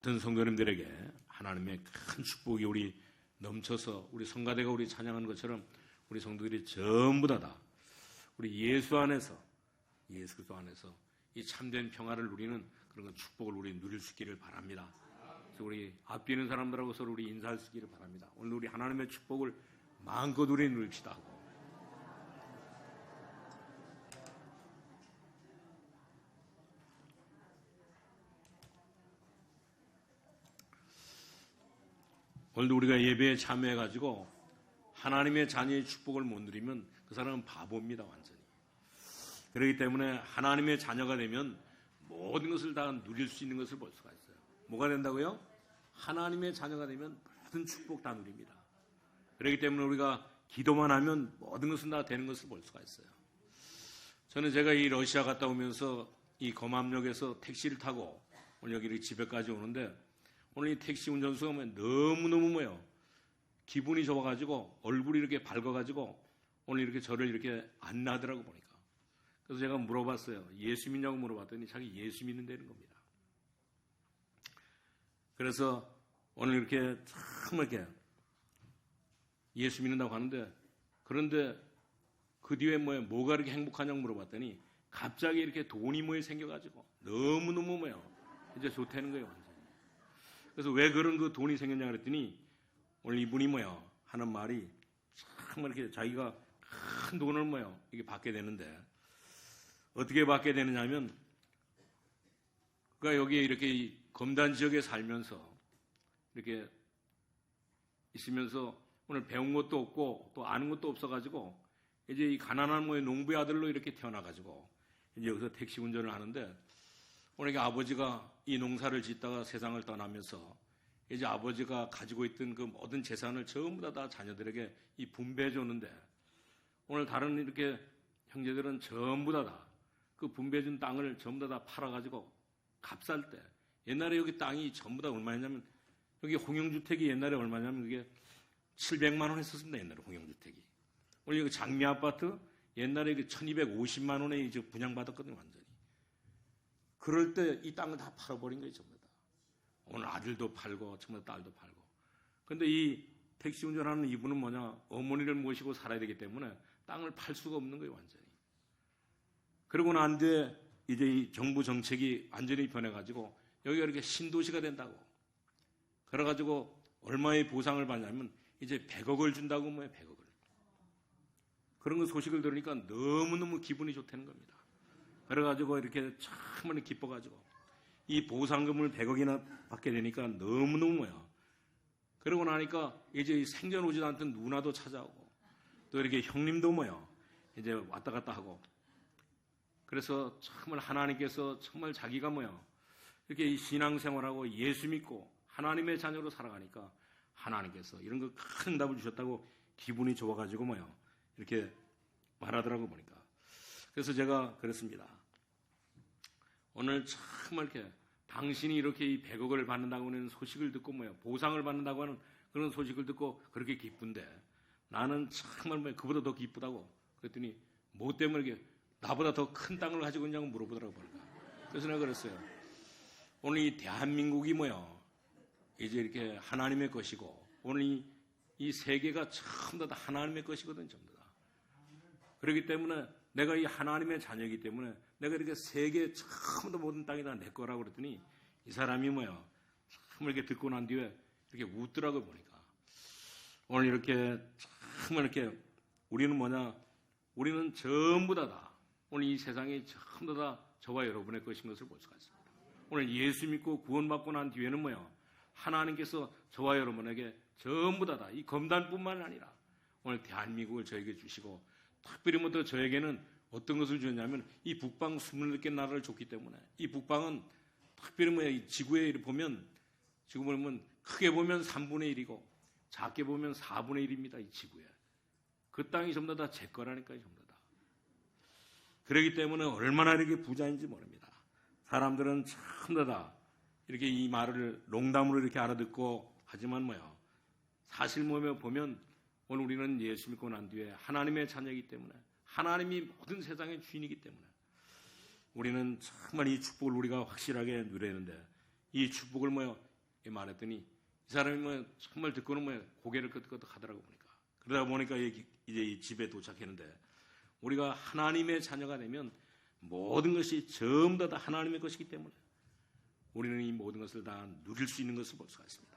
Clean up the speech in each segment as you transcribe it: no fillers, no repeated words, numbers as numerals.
모든 성도님들에게 하나님의 큰 축복이 우리 넘쳐서 우리 성가대가 우리 찬양하는 것처럼 우리 성도들이 전부 다 우리 예수 안에서, 예수 그리스도 안에서 이 참된 평화를 누리는 그런 축복을 우리 누릴 수 있기를 바랍니다. 그래서 우리 앞뒤 있는 사람들하고 서로 우리 인사할 수 있기를 바랍니다. 오늘 우리 하나님의 축복을 마음껏 우리 누립시다 하고. 오늘도 우리가 예배에 참여해가지고 하나님의 자녀의 축복을 못 누리면 그 사람은 바보입니다, 완전히. 그렇기 때문에 하나님의 자녀가 되면 모든 것을 다 누릴 수 있는 것을 볼 수가 있어요. 뭐가 된다고요? 하나님의 자녀가 되면 모든 축복 다 누립니다. 그렇기 때문에 우리가 기도만 하면 모든 것은 다 되는 것을 볼 수가 있어요. 저는 제가 이 러시아 갔다 오면서 이 검암역에서 택시를 타고 오늘 여기 집에까지 오는데 오늘 이 택시 운전수가 너무너무 기분이 좋아가지고 얼굴이 이렇게 밝아가지고 오늘 이렇게 저를 이렇게 안나더라고 보니까. 그래서 제가 물어봤어요. 예수 믿냐고 물어봤더니 자기 예수 믿는다는 겁니다. 그래서 오늘 이렇게 정말 이렇게 예수 믿는다고 하는데 그런데 그 뒤에 뭐가 이렇게 행복하냐고 물어봤더니 갑자기 이렇게 돈이 생겨가지고 너무너무 이제 좋다는 거예요, 완전히. 그래서 왜 그런 그 돈이 생겼냐 그랬더니 오늘 이분이 하는 말이 정말 이렇게 자기가 큰 돈을 이게 받게 되는데 어떻게 받게 되느냐면 그러니까 여기에 이렇게 검단 지역에 살면서 이렇게 있으면서 오늘 배운 것도 없고 또 아는 것도 없어가지고 이제 이 가난한 농부의 아들로 이렇게 태어나가지고 이제 여기서 택시 운전을 하는데 오늘 아버지가 이 농사를 짓다가 세상을 떠나면서 이제 아버지가 가지고 있던 그 모든 재산을 전부 다 자녀들에게 이 분배해 줬는데 오늘 다른 이렇게 형제들은 전부 다 그 분배해 준 땅을 전부 다 팔아가지고 값살 때 옛날에 여기 땅이 전부 다 얼마냐면 여기 홍영주택이 옛날에 얼마냐면 그게 700만 원 했었습니다. 옛날에 홍영주택이. 오늘 여기 장미 아파트 옛날에 1250만 원에 이제 분양받았거든요, 완전히. 그럴 때 이 땅을 다 팔아버린 거예요, 전부 다. 오늘 아들도 팔고, 전부 다 딸도 팔고. 근데 이 택시 운전하는 이분은 어머니를 모시고 살아야 되기 때문에 땅을 팔 수가 없는 거예요, 완전히. 그러고 난 뒤에 이제 이 정부 정책이 완전히 변해가지고 여기가 이렇게 신도시가 된다고. 그래가지고 얼마의 보상을 받냐면 이제 100억을 준다고 100억을. 그런 거 소식을 들으니까 너무너무 기분이 좋다는 겁니다. 그래가지고 이렇게 참 기뻐가지고 이 보상금을 100억이나 받게 되니까 너무너무 그러고 나니까 이제 생전 오지도 않던 누나도 찾아오고 또 이렇게 형님도 이제 왔다 갔다 하고 그래서 정말 하나님께서 정말 자기가 이렇게 이 신앙생활하고 예수 믿고 하나님의 자녀로 살아가니까 하나님께서 이런 거 큰 답을 주셨다고 기분이 좋아가지고 이렇게 말하더라고 보니까. 그래서 제가 그랬습니다. 오늘 정말 이렇게 당신이 이렇게 이 100억을 받는다고 하는 소식을 듣고 보상을 받는다고 하는 그런 소식을 듣고 그렇게 기쁜데 나는 정말 그보다 더 기쁘다고 그랬더니 뭐 때문에 이렇게 나보다 더 큰 땅을 가지고 있냐고 물어보더라고 보니까. 그래서 내가 그랬어요. 오늘 이 대한민국이 이제 이렇게 하나님의 것이고 오늘 이 세계가 전부 다 하나님의 것이거든, 전부 다. 그렇기 때문에 내가 이 하나님의 자녀이기 때문에 내가 이렇게 세계 전부 다 모든 땅이 다 내 거라고 그랬더니 이 사람이 정말 이렇게 듣고 난 뒤에 이렇게 웃더라고 보니까. 오늘 이렇게 정말 이렇게 우리는 우리는 전부 다 오늘 이 세상이 전부 다 저와 여러분의 것인 것을 볼 수가 있습니다. 오늘 예수 믿고 구원받고 난 뒤에는 하나님께서 저와 여러분에게 전부 다 이 검단뿐만 아니라 오늘 대한민국을 저에게 주시고 특별히 또 저에게는 어떤 것을 주었냐면 이 북방 28개 나라를 줬기 때문에 이 북방은 특별히 이 지구에 보면 크게 보면 3분의 1이고 작게 보면 4분의 1입니다. 이 지구에. 그 땅이 전부 다 제 거라니까요, 전부 다. 그렇기 때문에 얼마나 이렇게 부자인지 모릅니다. 사람들은 전부 다 이렇게 이 말을 농담으로 이렇게 알아듣고 하지만 사실 보면 오늘 우리는 예수 믿고 난 뒤에 하나님의 자녀이기 때문에 하나님이 모든 세상의 주인이기 때문에 우리는 정말 이 축복을 우리가 확실하게 누려야 하는데 이 축복을 말했더니 이 사람이 뭐 정말 듣고는 뭐 고개를 끄덕끄덕 하더라고 보니까. 그러다 보니까 이제 이 집에 도착했는데 우리가 하나님의 자녀가 되면 모든 것이 전부 다 하나님의 것이기 때문에 우리는 이 모든 것을 다 누릴 수 있는 것을 볼 수가 있습니다.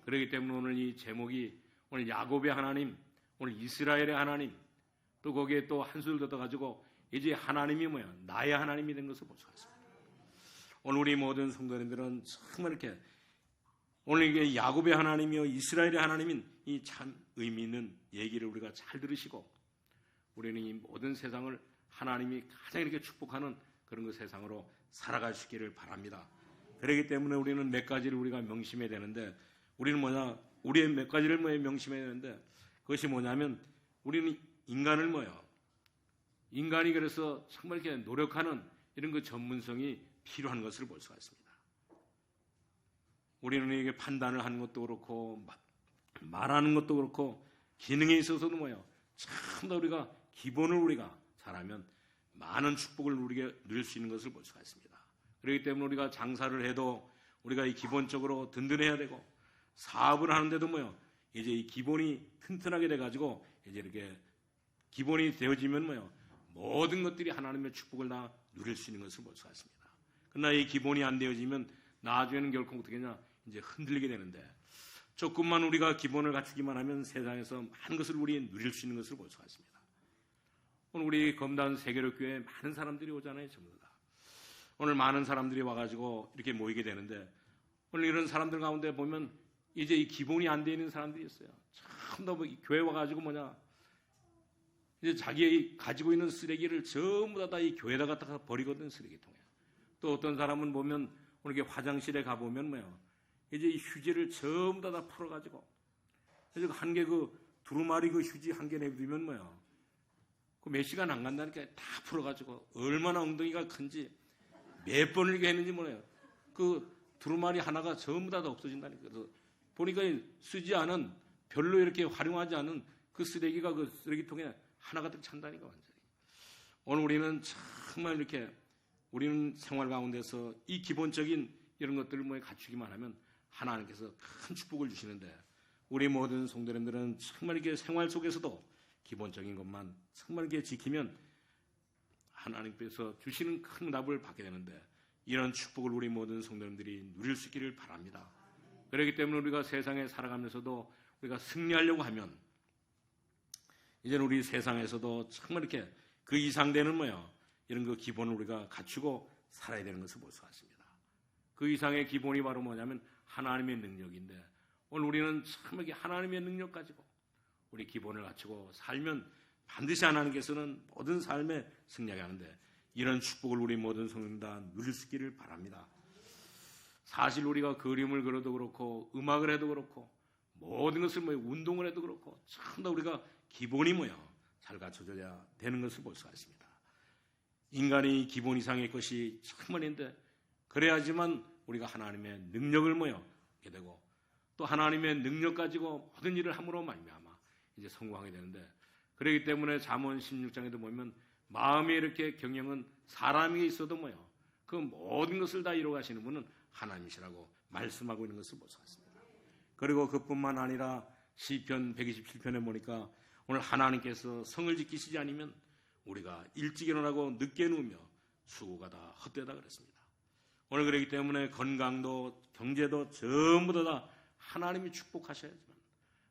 그렇기 때문에 오늘 이 제목이 오늘 야곱의 하나님, 오늘 이스라엘의 하나님, 또 거기에 또 한 수를 더 가지고 이제 하나님이 뭐야? 나의 하나님이 된 것을 볼 수가 있습니다. 오늘 우리 모든 성도님들은 정말 이렇게 오늘 이게 야곱의 하나님이요 이스라엘의 하나님인 이 참 의미 있는 얘기를 우리가 잘 들으시고 우리는 이 모든 세상을 하나님이 가장 이렇게 축복하는 그런 그 세상으로 살아가시기를 바랍니다. 그렇기 때문에 우리는 몇 가지를 우리가 명심해야 되는데 우리는 뭐냐? 우리의 몇 가지를 명심해야 되는데 그것이 뭐냐면 우리는 인간을 인간이 그래서 정말 이렇게 노력하는 이런 그 전문성이 필요한 것을 볼 수가 있습니다. 우리는 이게 판단을 하는 것도 그렇고 말하는 것도 그렇고 기능에 있어서도 참 더 우리가 기본을 우리가 잘하면 많은 축복을 누릴 수 있는 것을 볼 수가 있습니다. 그렇기 때문에 우리가 장사를 해도 우리가 이 기본적으로 든든해야 되고 사업을 하는데도 이제 이 기본이 튼튼하게 돼가지고 이제 이렇게 기본이 되어지면 모든 것들이 하나님의 축복을 다 누릴 수 있는 것을 볼 수가 있습니다. 그러나 이 기본이 안 되어지면 나중에는 결코 어떻게 하냐 이제 흔들리게 되는데 조금만 우리가 기본을 갖추기만 하면 세상에서 많은 것을 우리 누릴 수 있는 것을 볼 수가 있습니다. 오늘 우리 검단 세계력교회에 많은 사람들이 오잖아요. 전부 다. 오늘 많은 사람들이 와가지고 이렇게 모이게 되는데 오늘 이런 사람들 가운데 보면 이제 이 기본이 안 되어 있는 사람들이 있어요. 참 더 교회 와가지고 이제 자기 가지고 있는 쓰레기를 전부 다 이 교회에다 갖다가 버리거든 쓰레기통에. 또 어떤 사람은 보면 오늘 이렇게 화장실에 가보면 이제 이 휴지를 전부 다 풀어가지고 그래서 한 개 두루마리 휴지 한 개 내두면 그 몇 시간 안 간다니까 다 풀어가지고 얼마나 엉덩이가 큰지 몇 번을 이렇게 했는지 그 두루마리 하나가 전부 다 없어진다니까. 그래서 보니까 쓰지 않은 별로 이렇게 활용하지 않은 그 쓰레기가 그 쓰레기통에 하나 가득 찬다니까 완전히. 오늘 우리는 정말 이렇게 우리는 생활 가운데서 이 기본적인 이런 것들을 갖추기만 하면 하나님께서 큰 축복을 주시는데 우리 모든 성도님들은 정말 이렇게 생활 속에서도 기본적인 것만 정말 이렇게 지키면 하나님께서 주시는 큰 답을 받게 되는데 이런 축복을 우리 모든 성도님들이 누릴 수 있기를 바랍니다. 그렇기 때문에 우리가 세상에 살아가면서도 우리가 승리하려고 하면 이제는 우리 세상에서도 정말 이렇게 그 이상 되는 이런 그 기본을 우리가 갖추고 살아야 되는 것을 볼 수가 있습니다. 그 이상의 기본이 바로 뭐냐면 하나님의 능력인데 오늘 우리는 참 이렇게 하나님의 능력 가지고 우리 기본을 갖추고 살면 반드시 하나님께서는 모든 삶에 승리하게 하는데 이런 축복을 우리 모든 성도들 다 누릴 수 있기를 바랍니다. 사실 우리가 그림을 그려도 그렇고 음악을 해도 그렇고 모든 것을 운동을 해도 그렇고 참 더 우리가 기본이 잘 갖춰져야 되는 것을 볼 수가 있습니다. 인간이 기본 이상의 것이 천만인데 그래야지만 우리가 하나님의 능력을 얻게 되고 또 하나님의 능력 가지고 모든 일을 함으로 말미암아 이제 성공하게 되는데 그렇기 때문에 잠언 16장에도 보면 마음에 이렇게 경영은 사람에게 있어도 그 모든 것을 다 이루어가시는 분은 하나님이시라고 말씀하고 있는 것을 볼 수가 있습니다. 그리고 그뿐만 아니라 시편 127편에 보니까 오늘 하나님께서 성을 지키시지 않으면 우리가 일찍 일어나고 늦게 누우며 수고가 다 헛되다 그랬습니다. 오늘 그렇기 때문에 건강도 경제도 전부 다 하나님이 축복하셔야지만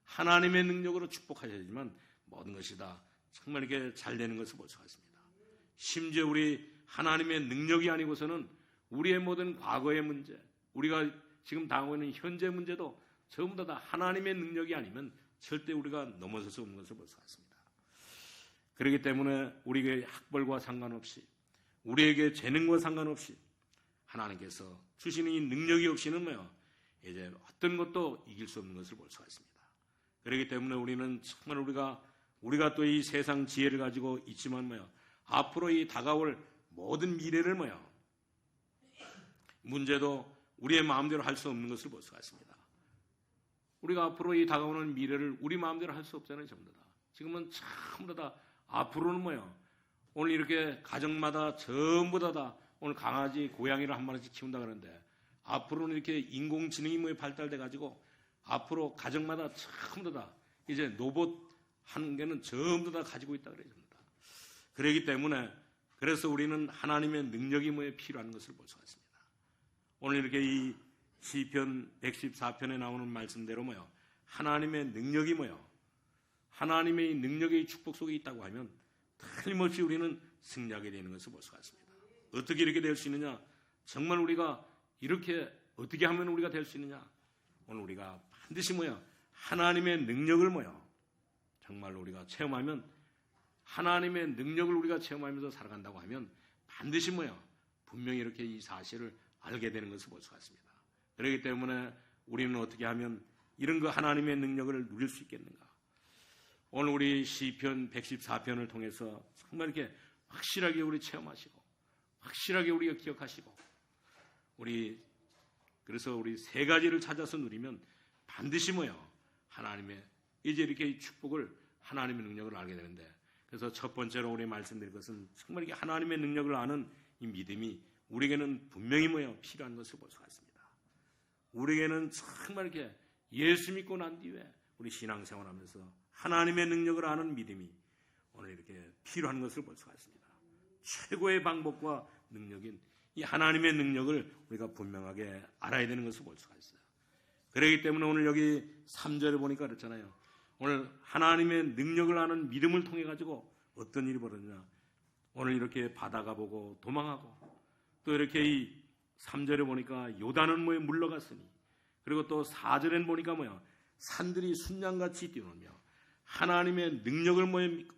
하나님의 능력으로 축복하셔야지만 모든 것이 다 정말 이렇게 잘 되는 것을 볼 수가 있습니다. 심지어 우리 하나님의 능력이 아니고서는 우리의 모든 과거의 문제, 우리가 지금 당하고 있는 현재 문제도 전부 다 하나님의 능력이 아니면 절대 우리가 넘어설 수 없는 것을 볼 수가 있습니다. 그렇기 때문에 우리에게 학벌과 상관없이 우리에게 재능과 상관없이 하나님께서 주시는 이 능력이 없이는 이제 어떤 것도 이길 수 없는 것을 볼 수가 있습니다. 그렇기 때문에 우리는 정말 우리가 또 이 세상 지혜를 가지고 있지만 앞으로 이 다가올 모든 미래를 문제도 우리의 마음대로 할 수 없는 것을 볼 수가 있습니다. 우리가 앞으로 이 다가오는 미래를 우리 마음대로 할 수 없잖아요. 전부 다. 지금은 전부 다 앞으로는 오늘 이렇게 가정마다 전부 다 오늘 강아지, 고양이를 한 마리씩 키운다 그러는데 앞으로는 이렇게 인공지능이 뭐 발달돼 가지고 앞으로 가정마다 전부 다 이제 로봇 하는 게는 전부 다 가지고 있다 그랬습니다. 그렇기 때문에 그래서 우리는 하나님의 능력이 뭐에 필요한 것을 볼 수가 있습니다. 오늘 이렇게 이 시편 114편에 나오는 말씀대로 뭐요? 하나님의 능력이 뭐요? 하나님의 능력의 축복 속에 있다고 하면 틀림없이 우리는 승리하게 되는 것을 볼 수가 있습니다. 어떻게 이렇게 될 수 있느냐? 정말 우리가 이렇게 어떻게 하면 우리가 될 수 있느냐? 오늘 우리가 반드시 뭐요? 하나님의 능력을 뭐요? 정말로 우리가 체험하면 하나님의 능력을 우리가 체험하면서 살아간다고 하면 반드시 뭐요? 분명히 이렇게 이 사실을 알게 되는 것을 볼 수가 있습니다. 그렇기 때문에 우리는 어떻게 하면 이런 그 하나님의 능력을 누릴 수 있겠는가? 오늘 우리 시편 114편을 통해서 정말 이렇게 확실하게 우리 체험하시고 확실하게 우리가 기억하시고 그래서 우리 세 가지를 찾아서 누리면 반드시 뭐요? 하나님의 이제 이렇게 축복을 하나님의 능력을 알게 되는데 그래서 첫 번째로 우리 말씀드릴 것은 정말 이게 하나님의 능력을 아는 이 믿음이 우리에게는 분명히 뭐요? 필요한 것을 볼 수가 있습니다. 우리에게는 정말 이렇게 예수 믿고 난 뒤에 우리 신앙생활하면서 하나님의 능력을 아는 믿음이 오늘 이렇게 필요한 것을 볼 수가 있습니다. 최고의 방법과 능력인 이 하나님의 능력을 우리가 분명하게 알아야 되는 것을 볼 수가 있어요. 그렇기 때문에 오늘 여기 3절에 보니까 그렇잖아요. 오늘 하나님의 능력을 아는 믿음을 통해 가지고 어떤 일이 벌어지냐. 오늘 이렇게 바다가 보고 도망하고 또 이렇게 이 3절에 보니까 요단은 뭐에 물러갔으니 그리고 또 4절에는 보니까 뭐야 산들이 순양같이 뛰어놀며 하나님의 능력을 뭐에 믿고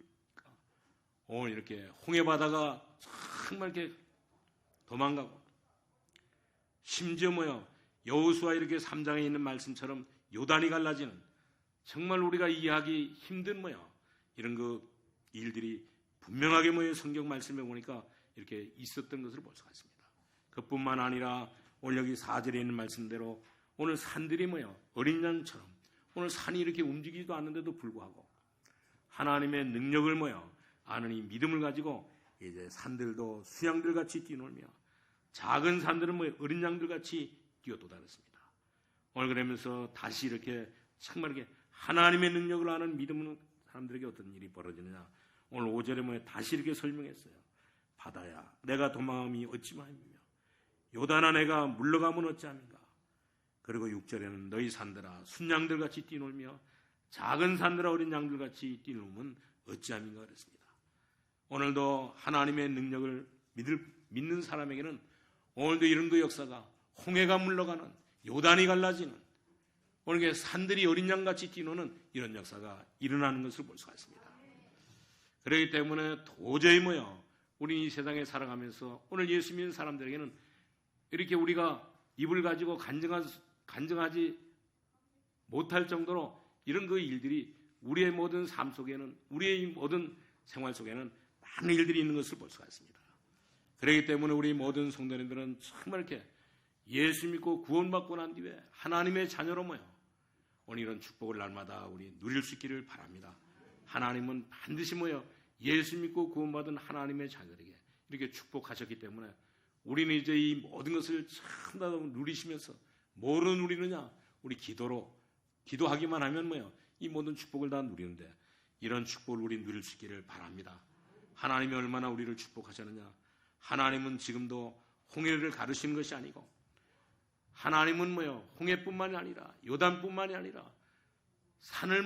오늘 이렇게 홍해바다가 정말 이렇게 도망가고 심지어 뭐야 여호수아 이렇게 3장에 있는 말씀처럼 요단이 갈라지는 정말 우리가 이해하기 힘든 뭐야 이런 그 일들이 분명하게 뭐야 성경 말씀에 보니까 이렇게 있었던 것을 볼 수가 있습니다. 그뿐만 아니라 오늘 여기 4절에 있는 말씀대로 오늘 산들이 뭐야 어린 양처럼 오늘 산이 이렇게 움직이지도 않는데도 불구하고 하나님의 능력을 뭐야 아는 이 믿음을 가지고 이제 산들도 수양들 같이 뛰놀며 작은 산들은 뭐 어린 양들 같이 뛰어도다녔습니다. 오늘 그러면서 다시 이렇게 정말 이렇게 하나님의 능력을 아는 믿음은 사람들에게 어떤 일이 벌어지느냐. 오늘 5절에 뭐 다시 이렇게 설명했어요. 바다야 내가 도망함이 어찌마이며 요단아 내가 물러가면 어찌함인가. 그리고 6절에는 너희 산들아 순양들 같이 뛰놀며 작은 산들아 어린 양들 같이 뛰놀면 어찌함인가 그랬습니다. 오늘도 하나님의 능력을 믿는 사람에게는 오늘도 이런 그 역사가 홍해가 물러가는 요단이 갈라지는 오늘 산들이 어린 양같이 뛰노는 이런 역사가 일어나는 것을 볼 수가 있습니다. 그렇기 때문에 도저히 우리 이 세상에 살아가면서 오늘 예수 믿는 사람들에게는 이렇게 우리가 입을 가지고 간증하지 못할 정도로 이런 그 일들이 우리의 모든 삶 속에는 우리의 모든 생활 속에는 많은 일들이 있는 것을 볼 수가 있습니다. 그렇기 때문에 우리 모든 성도님들은 정말 이렇게 예수 믿고 구원받고 난 뒤에 하나님의 자녀로 오늘 이런 축복을 날마다 우리 누릴 수 있기를 바랍니다. 하나님은 반드시 예수 믿고 구원받은 하나님의 자녀에게 이렇게 축복하셨기 때문에 우리는 이제 이 모든 것을 참 다 누리시면서 뭐로 누리느냐? 우리 기도하기만 하면 이 모든 축복을 다 누리는데 이런 축복을 우리 누릴 수 있기를 바랍니다. 하나님이 얼마나 우리를 축복하셨느냐? 하나님은 지금도 홍해를 가르시는 것이 아니고 하나님은 홍해뿐만이 아니라 요단뿐만이 아니라 산을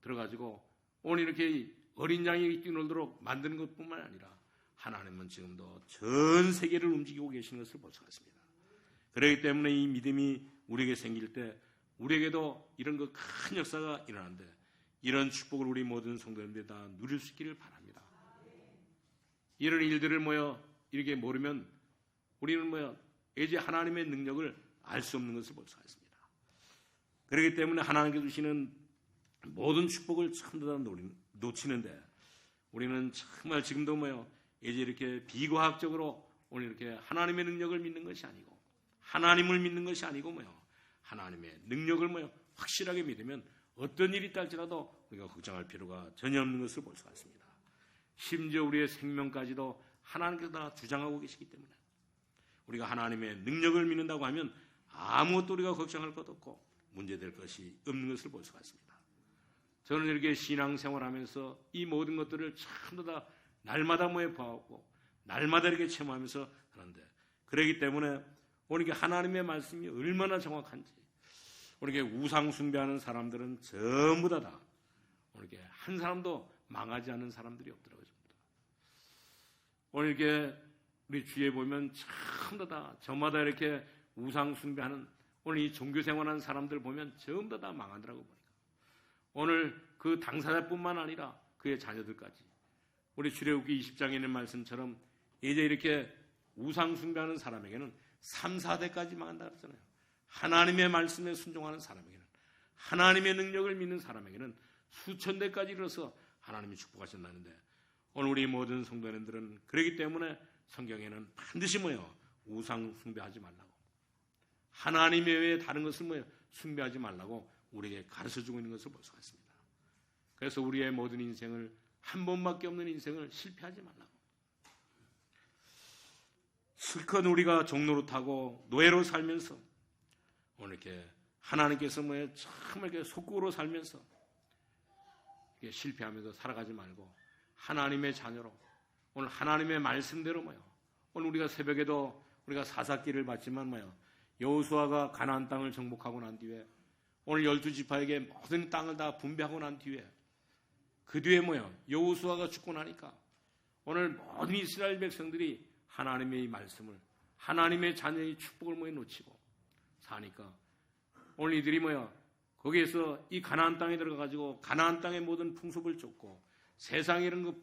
들어가지고 오늘 이렇게 어린 양이 뛰놀도록 만드는 것뿐만 아니라 하나님은 지금도 전 세계를 움직이고 계시는 것을 볼 수가 있습니다. 그렇기 때문에 이 믿음이 우리에게 생길 때 우리에게도 이런 그 큰 역사가 일어나는데 이런 축복을 우리 모든 성도님들이 다 누릴 수 있기를 바랍니다. 이런 일들을 이렇게 모르면 우리는 이제 하나님의 능력을 알 수 없는 것을 볼 수가 있습니다. 그렇기 때문에 하나님께 주시는 모든 축복을 전부 다 놓치는데 우리는 정말 지금도 이제 이렇게 비과학적으로 오늘 이렇게 하나님의 능력을 믿는 것이 아니고 하나님을 믿는 것이 아니고 하나님의 능력을 확실하게 믿으면 어떤 일이 있다 할지라도 우리가 걱정할 필요가 전혀 없는 것을 볼 수가 있습니다. 심지어 우리의 생명까지도 하나님께서 다 주장하고 계시기 때문에 우리가 하나님의 능력을 믿는다고 하면 아무것도 우리가 걱정할 것 없고 문제될 것이 없는 것을 볼 수가 있습니다. 저는 이렇게 신앙생활하면서 이 모든 것들을 전부 다 날마다 보았고 날마다 이렇게 체험하면서 하는데, 그러기 때문에 우리에게 하나님의 말씀이 얼마나 정확한지, 우리에게 우상 숭배하는 사람들은 전부 다 우리에게 한 사람도 망하지 않는 사람들이 없더라고요. 오늘 이렇게 우리 주위에 보면 전부 다 저마다 이렇게 우상 숭배하는 오늘 이 종교 생활하는 사람들 보면 전부 다 망하더라고 보니까. 오늘 그 당사자뿐만 아니라 그의 자녀들까지 우리 출애굽기 20장에 있는 말씀처럼 이제 이렇게 우상 숭배하는 사람에게는 3, 4대까지 망한다 그랬잖아요. 하나님의 말씀에 순종하는 사람에게는, 하나님의 능력을 믿는 사람에게는 수천 대까지 이르러서 하나님이 축복하신다는데, 오늘 우리 모든 성도님들은 그렇기 때문에 성경에는 반드시 우상 숭배하지 말라고, 하나님 외에 다른 것을 숭배하지 말라고 우리에게 가르쳐주고 있는 것을 볼 수가 있습니다. 그래서 우리의 모든 인생을, 한 번밖에 없는 인생을 실패하지 말라고, 실컷 우리가 종노릇하고 노예로 살면서 오늘 이렇게 하나님께서 정말 이렇게 속국으로 살면서 이렇게 실패하면서 살아가지 말고 하나님의 자녀로, 오늘 하나님의 말씀대로 오늘 우리가 새벽에도 우리가 사사기를 봤지만 여호수아가 가나안 땅을 정복하고 난 뒤에 오늘 12지파에게 모든 땅을 다 분배하고 난 뒤에 그 뒤에 여호수아가 죽고 나니까 오늘 모든 이스라엘 백성들이 하나님의 말씀을, 하나님의 자녀의 축복을 놓치고 사니까 오늘 이들이 거기에서 이 가나안 땅에 들어가가지고 가나안 땅의 모든 풍습을 쫓고 세상에 이런 거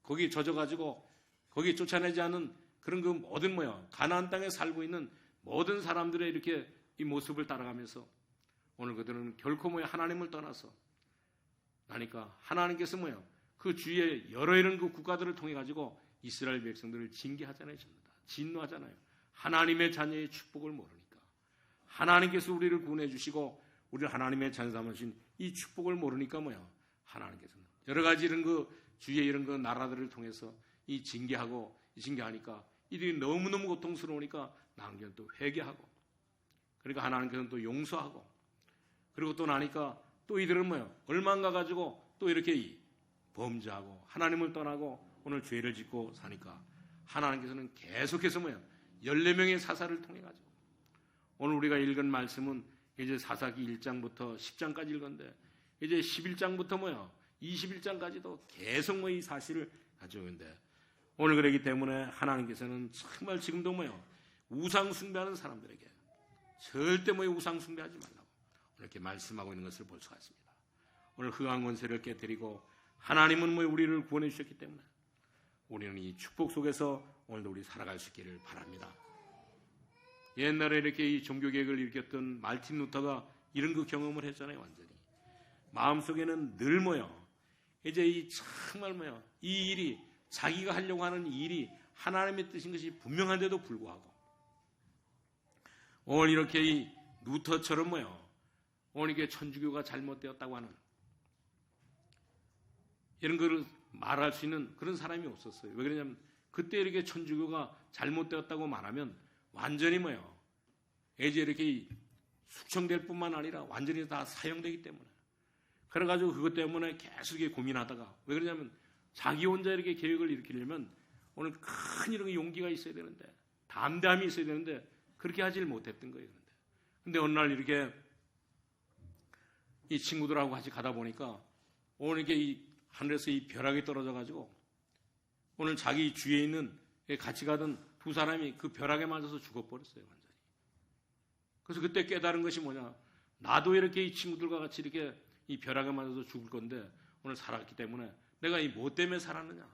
거기 젖어가지고 거기 쫓아내지 않은 그런 그 모든 가나안 땅에 살고 있는 모든 사람들의 이렇게 이 모습을 따라가면서 오늘 그들은 결코 하나님을 떠나서 나니까 하나님께서 그 주위에 여러 이런 그 국가들을 통해 가지고 이스라엘 백성들을 징계하잖아요. 전부 다 진노하잖아요. 하나님의 자녀의 축복을 모르니까, 하나님께서 우리를 구원해 주시고 우리를 하나님의 자녀 삼으신 이 축복을 모르니까 하나님께서는 여러 가지 이런 그 주위에 이런 그 나라들을 통해서 이 징계하니까 이들이 너무너무 고통스러우니까 나중에는 또 회개하고, 그러니까 하나님께서는 또 용서하고, 그리고 또 나니까 또 이들은 얼마인가 가지고 또 이렇게 범죄하고 하나님을 떠나고 오늘 죄를 짓고 사니까 하나님께서는 계속해서 14명의 사사를 통해 가지고 오늘 우리가 읽은 말씀은 이제 사사기 1장부터 10장까지 읽었는데 이제 11장부터 21장까지도 계속 이 사실을 가지고 있는데, 오늘 그러기 때문에 하나님께서는 정말 지금도 우상 숭배하는 사람들에게 절대 우상 숭배하지 말라고 이렇게 말씀하고 있는 것을 볼 수가 있습니다. 오늘 흑암 권세를 깨뜨리고 하나님은 우리를 구원해 주셨기 때문에 우리는 이 축복 속에서 오늘도 우리 살아갈 수 있기를 바랍니다. 옛날에 이렇게 이 종교개혁을 일으켰던 말틴 루터가 이런 그 경험을 했잖아요. 완전히 마음속에는 늘 이제 이 정말 이 일이 자기가 하려고 하는 일이 하나님의 뜻인 것이 분명한데도 불구하고 오늘 이렇게 이 루터처럼 오늘 이게 천주교가 잘못되었다고 하는 이런 걸 말할 수 있는 그런 사람이 없었어요. 왜 그러냐면 그때 이렇게 천주교가 잘못되었다고 말하면 완전히 이제 이렇게 숙청될 뿐만 아니라 완전히 다 사형되기 때문에, 그래가지고 그것 때문에 계속 고민하다가, 왜 그러냐면 자기 혼자 이렇게 계획을 일으키려면 오늘 큰 이런 용기가 있어야 되는데, 담대함이 있어야 되는데 그렇게 하질 못했던 거예요. 근데 어느 날 이렇게 이 친구들하고 같이 가다 보니까 오늘 이렇게 이 하늘에서 이 벼락이 떨어져가지고 오늘 자기 주위에 있는 같이 가던 두 사람이 그 벼락에 맞아서 죽어버렸어요. 완전히. 그래서 그때 깨달은 것이 뭐냐, 나도 이렇게 이 친구들과 같이 이렇게 이 벼락에 맞아서 죽을 건데 오늘 살았기 때문에 내가 이 뭐 때문에 살았느냐,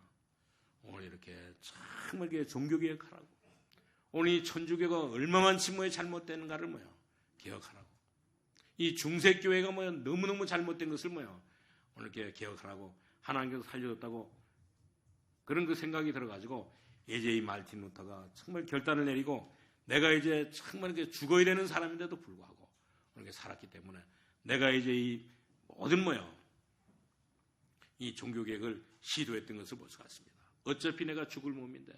오늘 이렇게 정말 종교개혁하라고, 오늘 이 천주교가 얼마만치 잘못되는가를 개혁하라고, 이 중세교회가 너무너무 잘못된 것을 오늘 이렇게 개혁하라고 하나님께서 살려줬다고 그런 그 생각이 들어가지고 이제 이 말틴 루터가 정말 결단을 내리고 내가 이제 정말 이렇게 죽어야 되는 사람인데도 불구하고 이렇게 살았기 때문에 내가 이제 이 모든 이 종교개혁을 시도했던 것을 볼 수가 있습니다. 어차피 내가 죽을 몸인데,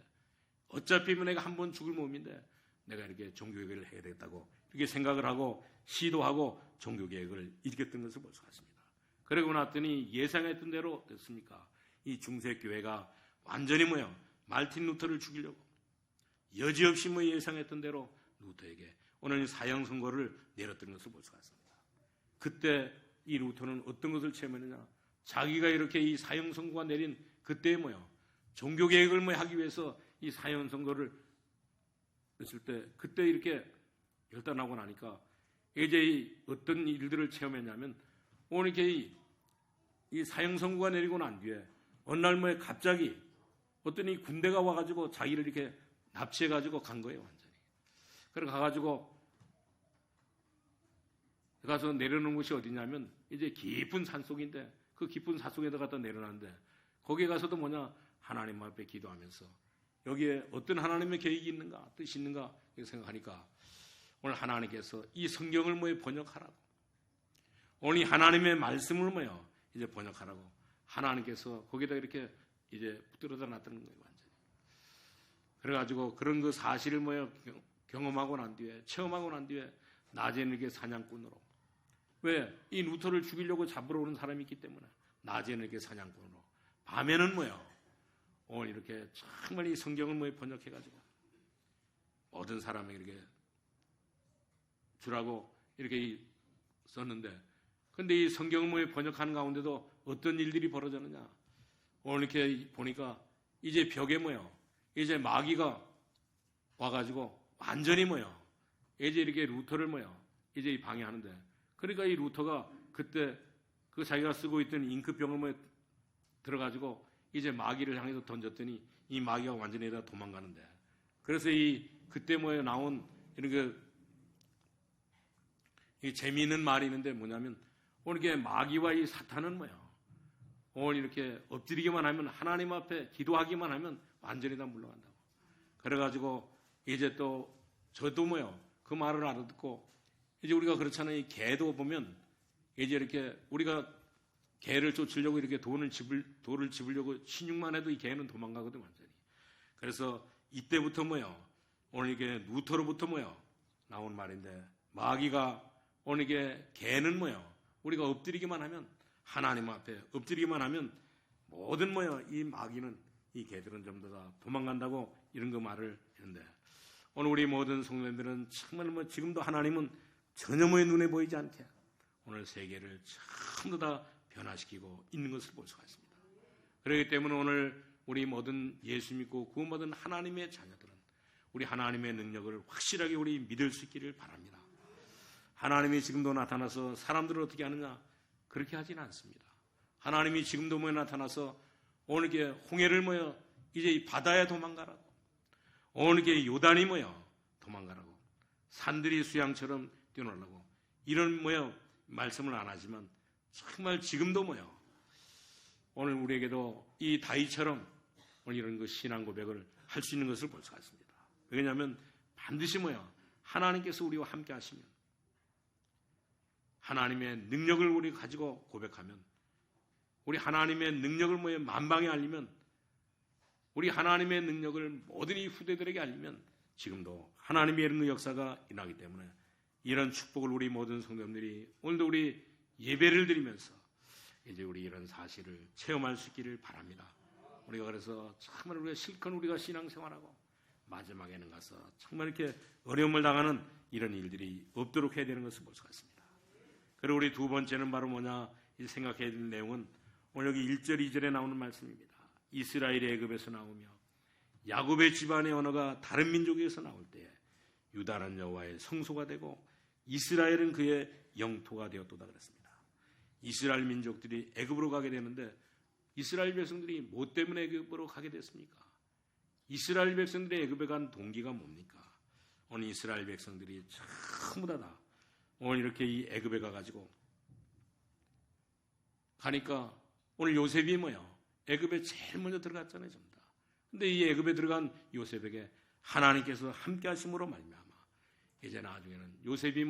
어차피 내가 한 번 죽을 몸인데 내가 이렇게 종교개혁을 해야 되겠다고 이렇게 생각을 하고 시도하고 종교개혁을 일으켰던 것을 볼 수가 있습니다. 그러고 났더니 예상했던 대로 됐습니까? 이 중세교회가 완전히 말틴 루터를 죽이려고 여지없이 예상했던 대로 루터에게 오늘 사형 선고를 내렸던 것을 볼 수가 있습니다. 그때 이 루터는 어떤 것을 체험했느냐? 자기가 이렇게 이 사형 선고가 내린 그때 종교개혁을 하기 위해서 이 사형 선고를 했을 때 그때 이렇게 결단하고 나니까 이제 어떤 일들을 체험했냐면 오늘 이렇게 이 사형 선고가 내리고 난 뒤에 어느 날 갑자기 어떤 이 군대가 와가지고 자기를 이렇게 납치해가지고 간 거예요, 완전히. 그래 가가지고 가서 내려놓은 곳이 어디냐면 이제 깊은 산속인데 그 깊은 산속에다 갖다 내려놨는데 거기에 가서도 하나님 앞에 기도하면서 여기에 어떤 하나님의 계획이 있는가, 뜻이 있는가 이렇게 생각하니까 오늘 하나님께서 이 성경을 번역하라고 오늘 이 하나님의 말씀을 이제 번역하라고 하나님께서 거기다 이렇게 이제 붙들어다 놨다는 거예요, 완전히. 그래가지고 그런 그 사실을 경험하고 난 뒤에 체험하고 난 뒤에 낮에는 이렇게 사냥꾼으로 왜? 이 루터를 죽이려고 잡으러 오는 사람이 있기 때문에 낮에는 이렇게 사냥꾼으로 밤에는 오늘 이렇게 정말 이 성경을 번역해가지고 모든 사람에게 이렇게 주라고 이렇게 썼는데 근데 이 성경을 번역하는 가운데도 어떤 일들이 벌어졌느냐 오늘 이렇게 보니까 이제 벽에 이제 마귀가 와가지고 완전히 이제 이렇게 루터를 이제 방해하는데 그러니까 이 루터가 그때 그 자기가 쓰고 있던 잉크병을 들어가지고 이제 마귀를 향해서 던졌더니 이 마귀가 완전히 다 도망가는데 그래서 그때 나온 이런 이 재미있는 말이 있는데 뭐냐면 오늘 이렇게 마귀와 이 사탄은 오늘 이렇게 엎드리기만 하면 하나님 앞에 기도하기만 하면 완전히 다 물러간다고. 그래가지고 이제 또 저도 그 말을 알아듣고 이제 우리가 그렇잖아요. 이 개도 보면 이제 이렇게 우리가 개를 쫓으려고 이렇게 돌을 집으려고 신용만 해도 이 개는 도망가거든 완전히. 그래서 이때부터 오늘 이게 루터로부터 나온 말인데 마귀가 오늘 이게 개는 우리가 엎드리기만 하면 하나님 앞에 엎드리기만 하면 모든 이 마귀는 이 개들은 전부 다 도망간다고 이런 거 말을 했는데 오늘 우리 모든 성도님들은 정말 지금도 하나님은 전혀 눈에 보이지 않게 오늘 세계를 전부 다 변화시키고 있는 것을 볼 수가 있습니다. 그렇기 때문에 오늘 우리 모든 예수 믿고 구원받은 하나님의 자녀들은 우리 하나님의 능력을 확실하게 우리 믿을 수 있기를 바랍니다. 하나님이 지금도 나타나서 사람들을 어떻게 하느냐? 그렇게 하지는 않습니다. 하나님이 지금도 나타나서 오늘 이렇게 홍해를 이제 이 바다에 도망가라고 오늘 이렇게 요단이 도망가라고 산들이 수양처럼 뛰어놀라고 이런 말씀을 안 하지만 정말 지금도 오늘 우리에게도 이 다윗처럼 오늘 이런 그 신앙 고백을 할 수 있는 것을 볼 수가 있습니다. 왜냐하면 반드시 하나님께서 우리와 함께 하시면 하나님의 능력을 우리 가지고 고백하면 우리 하나님의 능력을 만방에 알리면 우리 하나님의 능력을 모든 이 후대들에게 알리면 지금도 하나님의 이런 역사가 일어나기 때문에 이런 축복을 우리 모든 성도님들이 오늘도 우리 예배를 드리면서 이제 우리 이런 사실을 체험할 수 있기를 바랍니다. 우리가 그래서 정말 우리가 실컷 우리가 신앙생활하고 마지막에는 가서 정말 이렇게 어려움을 당하는 이런 일들이 없도록 해야 되는 것을 볼 수가 있습니다. 그리고 우리 두 번째는 바로 이제 생각해야 될 내용은 오늘 여기 1절, 2절에 나오는 말씀입니다. 이스라엘이 애굽에서 나오며 야곱의 집안의 언어가 다른 민족에서 나올 때에 유다는 여호와의 성소가 되고 이스라엘은 그의 영토가 되었도다 그랬습니다. 이스라엘 민족들이 애굽으로 가게 되는데 이스라엘 백성들이 뭐 때문에 애굽으로 가게 됐습니까? 이스라엘 백성들이 애굽에 간 동기가 뭡니까? 오늘 이스라엘 백성들이 전부 다 오늘 이렇게 이 애굽에 가가지고 가니까 오늘 요셉이 애굽에 제일 먼저 들어갔잖아요, 전부 다. 근데 이 애굽에 들어간 요셉에게 하나님께서 함께 하심으로 말미암아 이제 나중에는 요셉이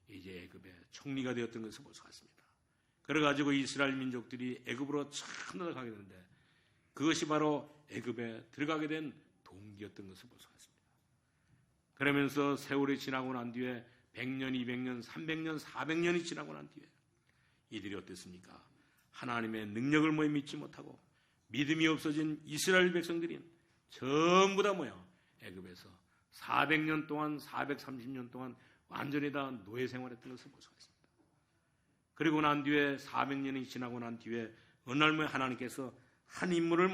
이제 애굽의 총리가 되었던 것을 볼 수가 있습니다. 그래가지고 이스라엘 민족들이 애굽으로 전부 다 가게 되는데 그것이 바로 애굽에 들어가게 된 동기였던 것을 볼 수가 있습니다. 그러면서 세월이 지나고 난 뒤에 100년, 200년, 300년, 400년이 지나고 난 뒤에 이들이 어땠습니까? 하나님의 능력을 믿지 못하고 믿음이 없어진 이스라엘 백성들이 전부 다 애굽에서 400년 동안, 430년 동안 완전히 다 노예 생활했던 것을 볼 수가 있습니다. 그리고 난 뒤에 400년이 지나고 난 뒤에 어느 날 하나님께서 한 인물을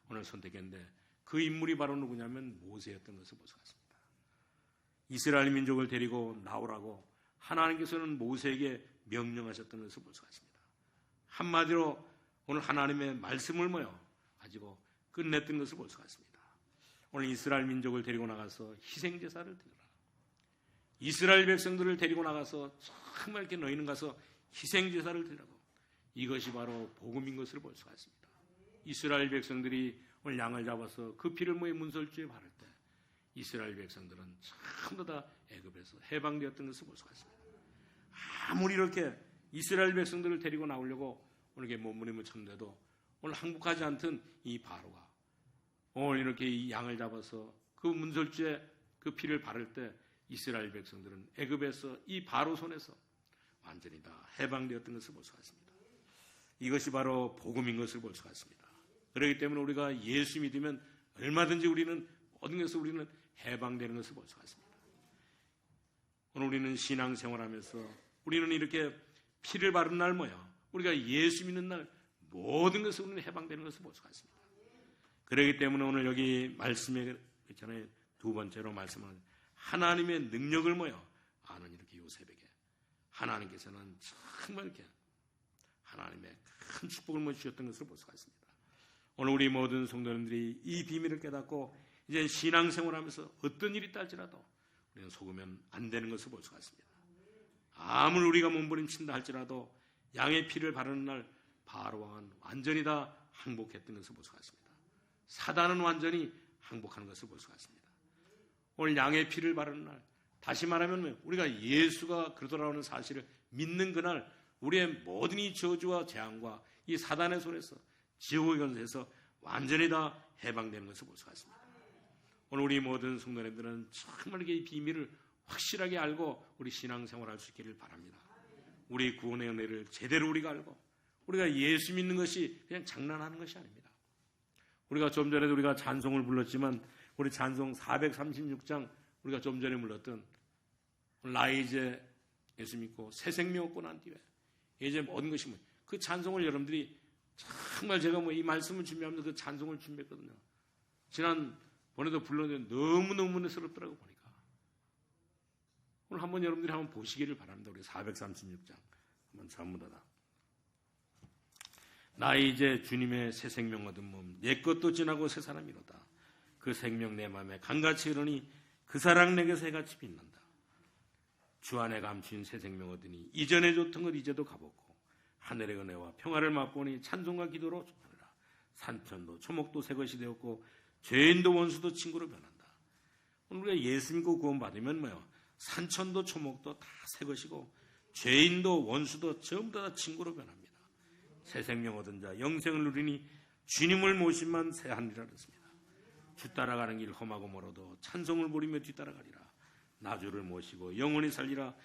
오늘 선택했는데 그 인물이 바로 누구냐면 모세였던 것을 볼 수가 있습니다. 이스라엘 민족을 데리고 나오라고 하나님께서는 모세에게 명령하셨던 것을 볼 수가 있습니다. 한마디로 오늘 하나님의 말씀을 가지고 끝냈던 것을 볼 수가 있습니다. 오늘 이스라엘 민족을 데리고 나가서 희생제사를 드려라. 이스라엘 백성들을 데리고 나가서 정말 이렇게 너희는 가서 희생제사를 드리라고. 이것이 바로 복음인 것을 볼 수가 있습니다. 이스라엘 백성들이 오늘 양을 잡아서 그 피를 문설주에 바를 때 이스라엘 백성들은 전부 다 애굽에서 해방되었던 것을 볼 수가 있습니다. 아무리 이렇게 이스라엘 백성들을 데리고 나오려고 오늘 이렇게 몸부림을 쳤는데도 오늘 항복하지 않던 이 바로가 오늘 이렇게 이 양을 잡아서 그 문설주에 그 피를 바를 때 이스라엘 백성들은 애굽에서 이 바로 손에서 완전히 다 해방되었던 것을 볼 수가 있습니다. 이것이 바로 복음인 것을 볼 수가 있습니다. 그렇기 때문에 우리가 예수 믿으면 얼마든지 우리는 모든 것에서 우리는 해방되는 것을 볼 수가 있습니다. 오늘 우리는 신앙생활하면서 우리는 이렇게 피를 바른 날 우리가 예수 믿는 날 모든 것을 우리는 해방되는 것을 볼 수가 있습니다. 그렇기 때문에 오늘 여기 말씀에 있잖아요. 두 번째로 말씀하는 하나님의 능력을 아는 이렇게 요셉에게 하나님께서는 정말 이렇게 하나님의 큰 축복을 주셨던 것을 볼 수가 있습니다. 오늘 우리 모든 성도님들이 이 비밀을 깨닫고 이제 신앙생활하면서 어떤 일이 있달지라도 우리는 속으면 안 되는 것을 볼 수가 있습니다. 아무리 우리가 몸부림친다 할지라도 양의 피를 바르는 날 바로 왕은 완전히 다 항복했던 것을 볼 수가 있습니다. 사단은 완전히 항복하는 것을 볼 수가 있습니다. 오늘 양의 피를 바르는 날, 다시 말하면 우리가 예수가 그러더라는 사실을 믿는 그날 우리의 모든 이 저주와 재앙과 이 사단의 손에서 지옥의 권세에서 완전히 다 해방되는 것을 볼 수가 있습니다. 오늘 우리 모든 성도님들은 정말 이 비밀을 확실하게 알고 우리 신앙생활할 수 있기를 바랍니다. 우리 구원의 은혜를 제대로 우리가 알고 우리가 예수 믿는 것이 그냥 장난하는 것이 아닙니다. 우리가 좀 전에도 우리가 찬송을 불렀지만 우리 찬송 436장 우리가 좀 전에 불렀던 나 이제 예수 믿고 새 생명 얻고 난 뒤에 이제 모든 것이 그 찬송을 여러분들이 정말 제가 이 말씀을 준비하면서 그 찬송을 준비했거든요. 지난번에도 불렀는데 너무너무 은혜스럽더라고 보니까. 오늘 한번 여러분들이 한번 보시기를 바랍니다. 우리 436장 한번 전부 다. 나 이제 주님의 새 생명 얻은 몸 내 것도 지나고 새 사람이로다. 그 생명 내 맘에 강같이 흐르니 그 사랑 내게서 해같이 빛난다. 주 안에 감추인 새 생명 얻으니 이전에 줬던 것 이제도 가보고 하늘의 은혜와 평화를 맛보니 찬송과 기도로 하느라. 산천도 초목도 새 것이 되었고 죄인도 원수도 친구로 변한다. 오늘 우리가 예수 믿고 구원받으면 산천도 초목도 다 새 것이고 죄인도 원수도 전부 다 친구로 변합니다. 새 생명 얻은 자 영생을 누리니 주님을 모심만 새하니라 그랬습니다. 주 따라가는 길 험하고 멀어도 찬송을 부리며 뒤따라가리라. 나주를 모시고 영원히 살리라.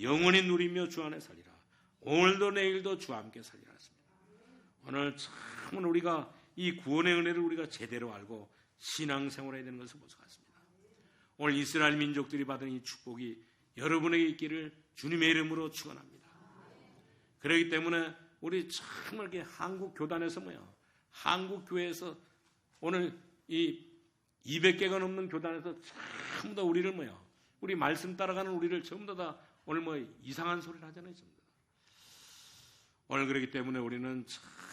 영원히 누리며 주 안에 살리라. 오늘도 내일도 주와 함께 살리라 했습니다. 오늘 참 우리가 이 구원의 은혜를 우리가 제대로 알고 신앙생활해야 되는 것을 볼 수가 있습니다. 오늘 이스라엘 민족들이 받은 이 축복이 여러분에게 있기를 주님의 이름으로 축원합니다. 그렇기 때문에 우리 정말 이렇게 한국 교단에서 한국 교회에서 오늘 이 200개가 넘는 교단에서 전부 다 우리를 우리 말씀 따라가는 우리를 전부 다 오늘 이상한 소리를 하잖아요. 전부 다. 오늘 그렇기 때문에 우리는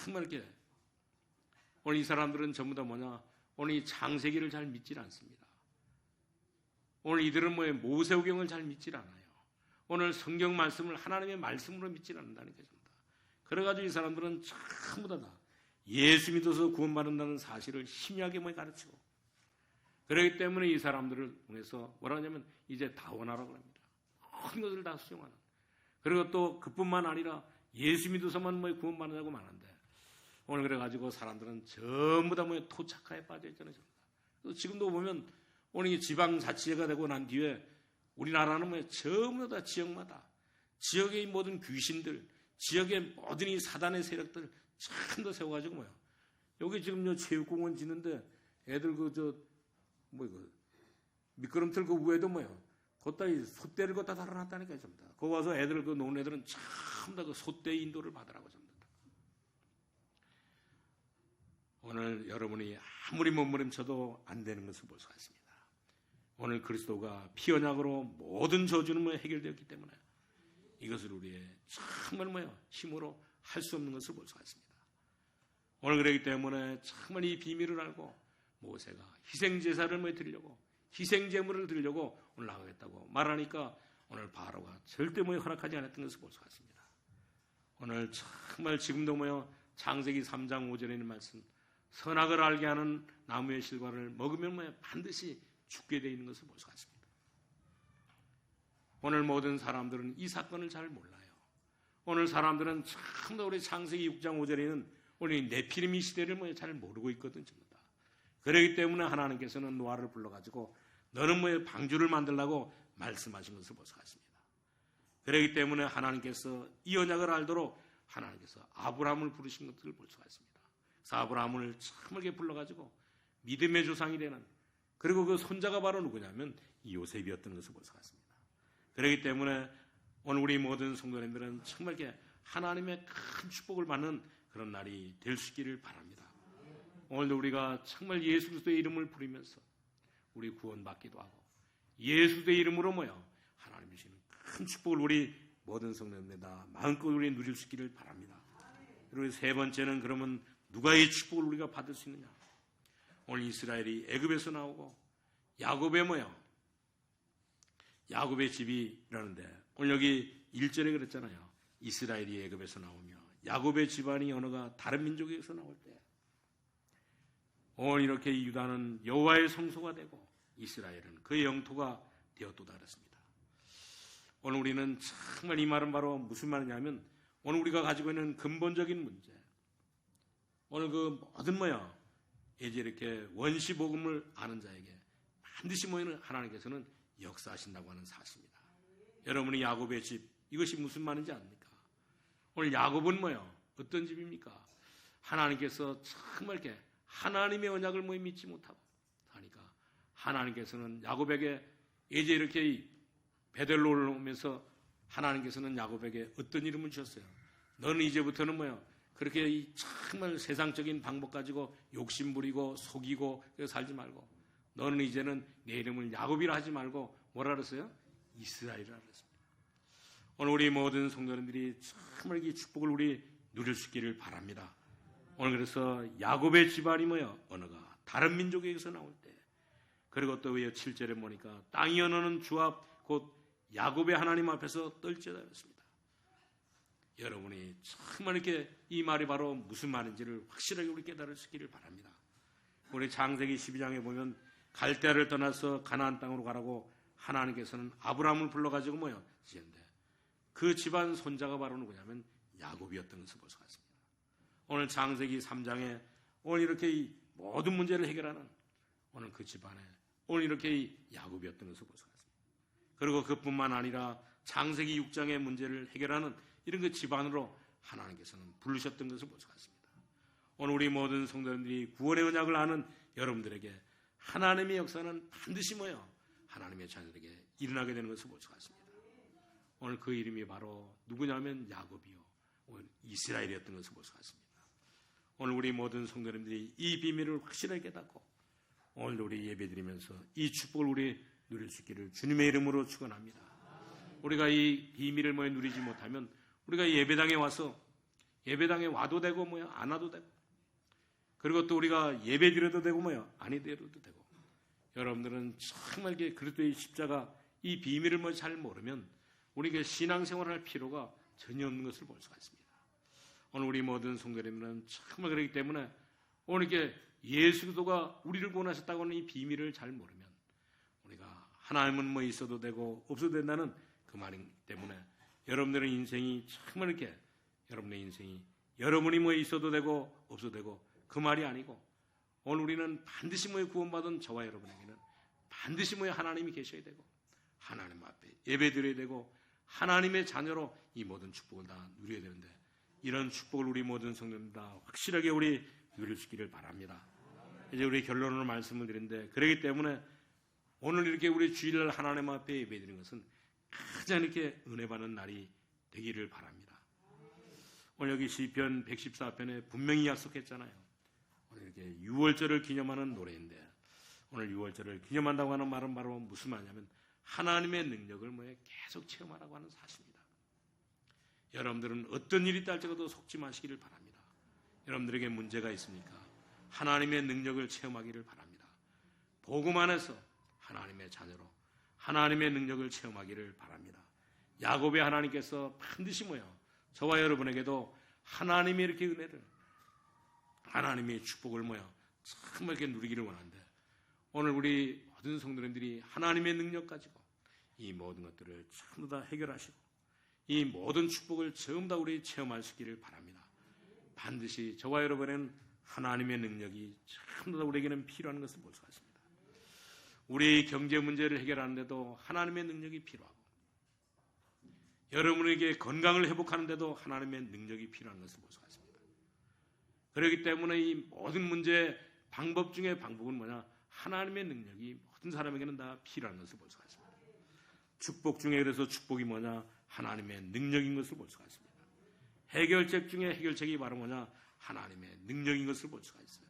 정말 이렇게 오늘 이 사람들은 전부 다 오늘 이 창세기를 잘 믿질 않습니다. 오늘 이들은 모세오경을 잘 믿질 않아요. 오늘 성경 말씀을 하나님의 말씀으로 믿질 않는다는 거죠. 그래가지고 이 사람들은 전부 다 예수 믿어서 구원받는다는 사실을 희미하게 가르치고 그렇기 때문에 이 사람들을 통해서 뭐라 하냐면 이제 다원하라고 합니다. 모든 것을 다 수용하는. 그리고 또 그뿐만 아니라 예수 믿어서만 구원받는다고 말하는데 오늘 그래가지고 사람들은 전부 다 토착화에 빠져 있잖아요. 그래서 지금도 보면 오늘 이 지방자치제가 되고 난 뒤에 우리나라는 뭐 전부 다 지역마다 지역의 모든 귀신들, 지역의 모든 이 사단의 세력들 전부 세워가지고 뭐야. 여기 지금 요 체육공원 짓는데 애들 미끄럼틀 그 위에도 뭐야. 걷다 이 솥대를 걷다 달아놨다니까요, 전부 다. 거기 와서 애들 그 노는 애들은 전부 다 그 솥대 인도를 받으라고 전부 다. 오늘 여러분이 아무리 몸부림쳐도 안 되는 것을 볼 수가 있습니다. 오늘 그리스도가 피 언약으로 모든 저주는 뭐 해결되었기 때문에 이것을 우리의 정말 힘으로 할 수 없는 것을 볼 수가 있습니다. 오늘 그렇기 때문에 정말 이 비밀을 알고 모세가 희생제사를 드리려고 희생제물을 드리려고 오늘 나가겠다고 말하니까 오늘 바로가 절대 허락하지 않았던 것을 볼 수가 있습니다. 오늘 정말 지금도 창세기 3장 5절에 있는 말씀 선악을 알게 하는 나무의 실과를 먹으면 반드시 죽게 되어 있는 것을 볼 수가 있습니다. 오늘 모든 사람들은 이 사건을 잘 몰라요. 오늘 사람들은 참 우리 창세기 6장 5절에는 우리 네피림이 시대를 잘 모르고 있거든요. 그렇기 때문에 하나님께서는 노아를 불러가지고 너는 방주를 만들라고 말씀하신 것을 볼 수가 있습니다. 그렇기 때문에 하나님께서 이 언약을 알도록 하나님께서 아브라함을 부르신 것들을 볼 수가 있습니다. 그래서 아브라함을 참을게 불러가지고 믿음의 조상이 되는 그리고 그 손자가 바로 누구냐면 이 요셉이었던 것을 볼 수가 있습니다. 그렇기 때문에 오늘 우리 모든 성도님들은 정말 하나님의 큰 축복을 받는 그런 날이 될 수 있기를 바랍니다. 오늘도 우리가 정말 예수 그리스도의 이름을 부르면서 우리 구원받기도 하고 예수 그리스도의 이름으로 하나님이 주시는 큰 축복을 우리 모든 성도님들 다 마음껏 우리 누릴 수 있기를 바랍니다. 그리고 세 번째는 그러면 누가 이 축복을 우리가 받을 수 있느냐? 오늘 이스라엘이 애굽에서 나오고 야곱의 집이라는데 오늘 여기 1절에 그랬잖아요. 이스라엘이 애굽에서 나오며 야곱의 집안이 어느가 다른 민족에서 나올 때 오늘 이렇게 유다는 여호와의 성소가 되고 이스라엘은 그의 영토가 되었도다 그랬습니다. 오늘 우리는 정말 이 말은 바로 무슨 말이냐면 오늘 우리가 가지고 있는 근본적인 문제 오늘 그 모든 이제 이렇게 원시복음을 아는 자에게 반드시 하나님께서는 역사하신다고 하는 사실입니다. 여러분이 야곱의 집 이것이 무슨 말인지 압니까? 오늘 야곱은 어떤 집입니까? 하나님께서 정말 이렇게 하나님의 언약을 믿지 못하고 하니까 하나님께서는 야곱에게 이제 이렇게 베델로 올라오면서 하나님께서는 야곱에게 어떤 이름을 주셨어요? 너는 이제부터는 그렇게 정말 세상적인 방법 가지고 욕심 부리고 속이고 살지 말고 너는 이제는 내 이름을 야곱이라 하지 말고 뭐라 그랬어요? 이스라엘이라 그랬습니다. 오늘 우리 모든 성도님들이 정말 이 축복을 우리 누릴 수 있기를 바랍니다. 오늘 그래서 야곱의 집안이 언어가 다른 민족에게서 나올 때 그리고 또 7절에 보니까 땅이 언어는 주 앞 곧 야곱의 하나님 앞에서 떨지어다 그랬습니다. 여러분이 정말 이렇게 이 말이 바로 무슨 말인지를 확실하게 우리 깨달을 수 있기를 바랍니다. 우리 창세기 12장에 보면 갈대아를 떠나서 가나안 땅으로 가라고 하나님께서는 아브라함을 불러가지고 지었는데 그 집안 손자가 바로 누구냐면 야곱이었던 것을 볼 수가 있습니다. 오늘 창세기 3장에 오늘 이렇게 이 모든 문제를 해결하는 오늘 그 집안에 오늘 이렇게 이 야곱이었던 것을 볼 수가 있습니다. 그리고 그뿐만 아니라 창세기 6장의 문제를 해결하는 이런 그 집안으로 하나님께서는 부르셨던 것을 볼 수가 있습니다. 오늘 우리 모든 성도님들이 구원의 언약을 아는 여러분들에게 하나님의 역사는 반드시 하나님의 자녀들에게 일어나게 되는 것을 볼 수가 있습니다. 오늘 그 이름이 바로 누구냐면 야곱이요 오늘 이스라엘이었던 것을 볼 수가 있습니다. 오늘 우리 모든 성도님들이 이 비밀을 확실하게 깨닫고 오늘도 우리 예배드리면서 이 축복을 우리 누릴 수 있기를 주님의 이름으로 축원합니다. 우리가 이 비밀을 누리지 못하면 우리가 예배당에 와서 예배당에 와도 되고 안 와도 되고 그리고 또 우리가 예배 드려도 되고 안 드려도 되고 여러분들은 정말 그리스도의 십자가 이 비밀을 잘 모르면 우리가 신앙생활을 할 필요가 전혀 없는 것을 볼 수가 있습니다. 오늘 우리 모든 성도님들은 정말 그렇기 때문에 오늘 이렇게 예수 그리스도가 우리를 구원하셨다고 하는 이 비밀을 잘 모르면 우리가 하나님은 있어도 되고 없어도 된다는 그 말이기 때문에 여러분들의 인생이 정말 이렇게 여러분의 인생이 여러분이 있어도 되고 없어도 되고 그 말이 아니고 오늘 우리는 반드시 구원받은 저와 여러분에게는 반드시 하나님이 계셔야 되고 하나님 앞에 예배드려야 되고 하나님의 자녀로 이 모든 축복을 다 누려야 되는데 이런 축복을 우리 모든 성도님 다 확실하게 우리 누릴 수 있기를 바랍니다. 이제 우리 결론으로 말씀을 드리는데 그렇기 때문에 오늘 이렇게 우리 주일날 하나님 앞에 예배드리는 것은 가장 이렇게 은혜 받는 날이 되기를 바랍니다. 오늘 여기 시편 114편에 분명히 약속했잖아요. 오늘 이렇게 유월절을 기념하는 노래인데 오늘 유월절을 기념한다고 하는 말은 바로 무슨 말이냐면 하나님의 능력을 계속 체험하라고 하는 사실입니다. 여러분들은 어떤 일이 있다 할지라도 속지 마시기를 바랍니다. 여러분들에게 문제가 있습니까? 하나님의 능력을 체험하기를 바랍니다. 복음 안에서 하나님의 자녀로 하나님의 능력을 체험하기를 바랍니다. 야곱의 하나님께서 반드시 저와 여러분에게도 하나님의 이렇게 은혜를 하나님의 축복을 정말 이렇게 누리기를 원하는데 오늘 우리 모든 성도님들이 하나님의 능력 가지고 이 모든 것들을 전부 다 해결하시고 이 모든 축복을 전부 다 우리 체험할 수 있기를 바랍니다. 반드시 저와 여러분은 하나님의 능력이 전부 다 우리에게는 필요한 것을 볼 수가 있습니다. 우리 경제 문제를 해결하는데도 하나님의 능력이 필요하고 여러분에게 건강을 회복하는데도 하나님의 능력이 필요한 것을 볼 수가 있습니다. 그렇기 때문에 이 모든 문제의 방법 중에 방법은 하나님의 능력이 모든 사람에게는 다 필요한 것을 볼 수가 있습니다. 축복 중에 그래서 축복이 하나님의 능력인 것을 볼 수가 있습니다. 해결책 중에 해결책이 바로 하나님의 능력인 것을 볼 수가 있어요.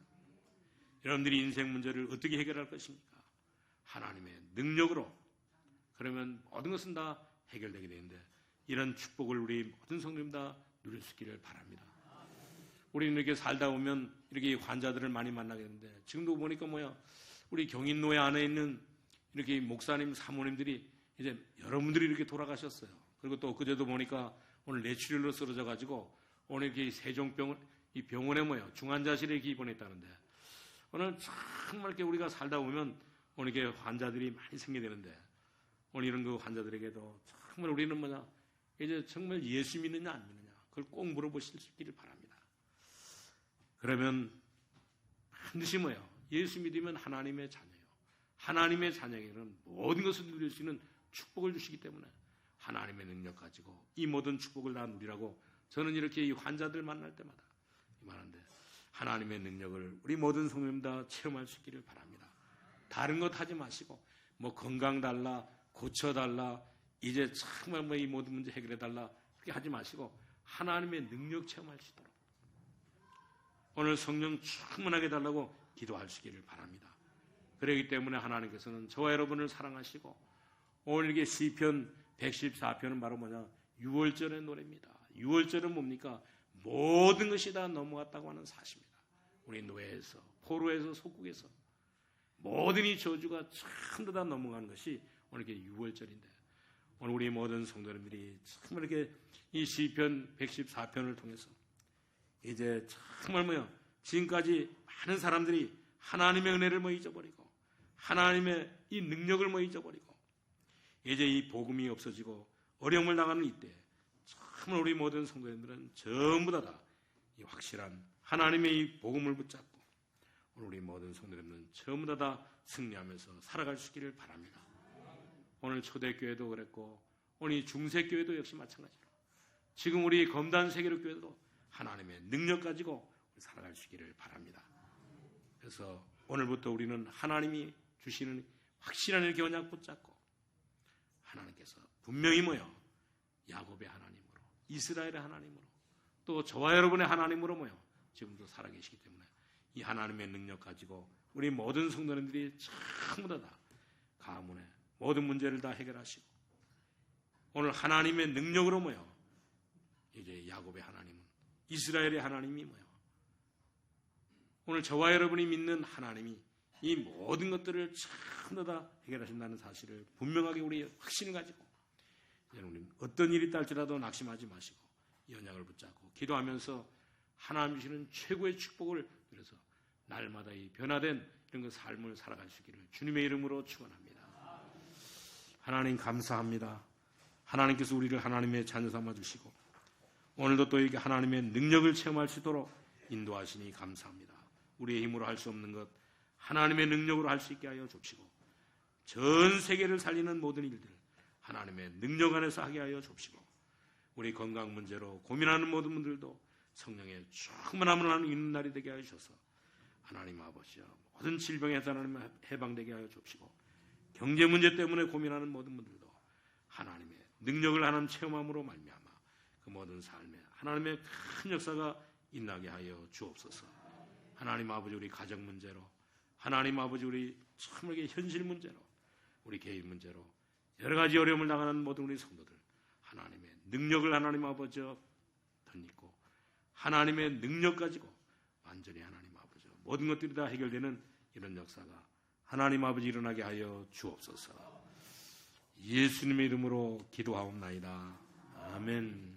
여러분들이 인생 문제를 어떻게 해결할 것입니까? 하나님의 능력으로. 그러면 모든 것은 다 해결되게 되는데 이런 축복을 우리 모든 성도님 다 누릴 수 있기를 바랍니다. 우리는 이렇게 살다 보면 이렇게 환자들을 많이 만나게 되는데 지금도 보니까 우리 경인노예 안에 있는 이렇게 목사님, 사모님들이 이제 여러분들이 이렇게 돌아가셨어요. 그리고 또 그제도 보니까 오늘 뇌출혈로 쓰러져 가지고 오늘 이렇게 세종병원 이 병원에 중환자실에 이렇게 입원했다는데 오늘 정말 이렇게 우리가 살다 보면 오늘 이렇게 환자들이 많이 생기게 되는데 오늘 이런 그 환자들에게도 정말 우리는 이제 정말 예수 믿느냐 안 믿느냐 그걸 꼭 물어보실 수 있기를 바랍니다. 그러면 반드시 예수 믿으면 하나님의 자녀예요. 하나님의 자녀에게는 모든 것을 누릴 수 있는 축복을 주시기 때문에 하나님의 능력 가지고 이 모든 축복을 다 누리라고 저는 이렇게 이 환자들 만날 때마다 말하는데 하나님의 능력을 우리 모든 성도님 다 체험할 수 있기를 바랍니다. 다른 것 하지 마시고 건강 달라 고쳐달라 이제 정말 이 모든 문제 해결해달라 그렇게 하지 마시고 하나님의 능력 체험할 수 있도록 오늘 성령 충만하게 달라고 기도할 수 있기를 바랍니다. 그렇기 때문에 하나님께서는 저와 여러분을 사랑하시고 오늘 이게 시편 114편은 바로 유월절의 노래입니다. 유월절은 뭡니까? 모든 것이 다 넘어갔다고 하는 사실입니다. 우리 노예에서 포로에서 속국에서 모든 이 저주가 전부 다 넘어가는 것이 오늘 이게 유월절인데 오늘 우리 모든 성도님들이 정말 이렇게 이 시편 114편을 통해서 이제 정말 지금까지 많은 사람들이 하나님의 은혜를 잊어버리고 하나님의 이 능력을 잊어버리고 이제 이 복음이 없어지고 어려움을 당하는 이때 정말 우리 모든 성도님들은 전부 다 이 확실한 하나님의 이 복음을 붙잡고 오늘 우리 모든 성도님들은 전부 다 승리하면서 살아갈 수 있기를 바랍니다. 오늘 초대교회도 그랬고 오늘 중세교회도 역시 마찬가지로 지금 우리 검단 세계로교회도 하나님의 능력 가지고 살아갈 수 있기를 바랍니다. 그래서 오늘부터 우리는 하나님이 주시는 확실한 이렇게 언약 붙잡고 하나님께서 분명히 야곱의 하나님으로 이스라엘의 하나님으로 또 저와 여러분의 하나님으로 지금도 살아계시기 때문에 이 하나님의 능력 가지고 우리 모든 성도님들이 전부 다 가문의 모든 문제를 다 해결하시고 오늘 하나님의 능력으로 이제 야곱의 하나님은 이스라엘의 하나님이 오늘 저와 여러분이 믿는 하나님이 이 모든 것들을 전부 다 해결하신다는 사실을 분명하게 우리 확신을 가지고 우리는 어떤 일이 있다 할지라도 낙심하지 마시고 이 언약을 붙잡고 기도하면서 하나님 주시는 최고의 축복을 누려서 날마다 이 변화된 이런 그 삶을 살아갈 수 있기를 주님의 이름으로 축원합니다. 하나님 감사합니다. 하나님께서 우리를 하나님의 자녀 삼아 주시고 오늘도 또 이렇게 하나님의 능력을 체험할 수 있도록 인도하시니 감사합니다. 우리의 힘으로 할 수 없는 것 하나님의 능력으로 할 수 있게 하여 주시고 전 세계를 살리는 모든 일들 하나님의 능력 안에서 하게 하여 주옵시고, 우리 건강 문제로 고민하는 모든 분들도 성령의 충만함을 하는 있는 날이 되게 하여 주셔서 하나님 아버지여 모든 질병에서 하나님 해방되게 하여 주옵시고, 경제 문제 때문에 고민하는 모든 분들도 하나님의 능력을 하나님 체험함으로 말미암아 그 모든 삶에 하나님의 큰 역사가 일어나게 하여 주옵소서. 하나님 아버지 우리 가정 문제로, 하나님 아버지 우리 참으게 현실 문제로, 우리 개인 문제로 여러 가지 어려움을 당하는 모든 우리 성도들 하나님의 능력을 하나님 아버지 덧입고 하나님의 능력 가지고 완전히 하나님 아버지 모든 것들이 다 해결되는 이런 역사가 하나님 아버지 일어나게 하여 주옵소서. 예수님의 이름으로 기도하옵나이다. 아멘.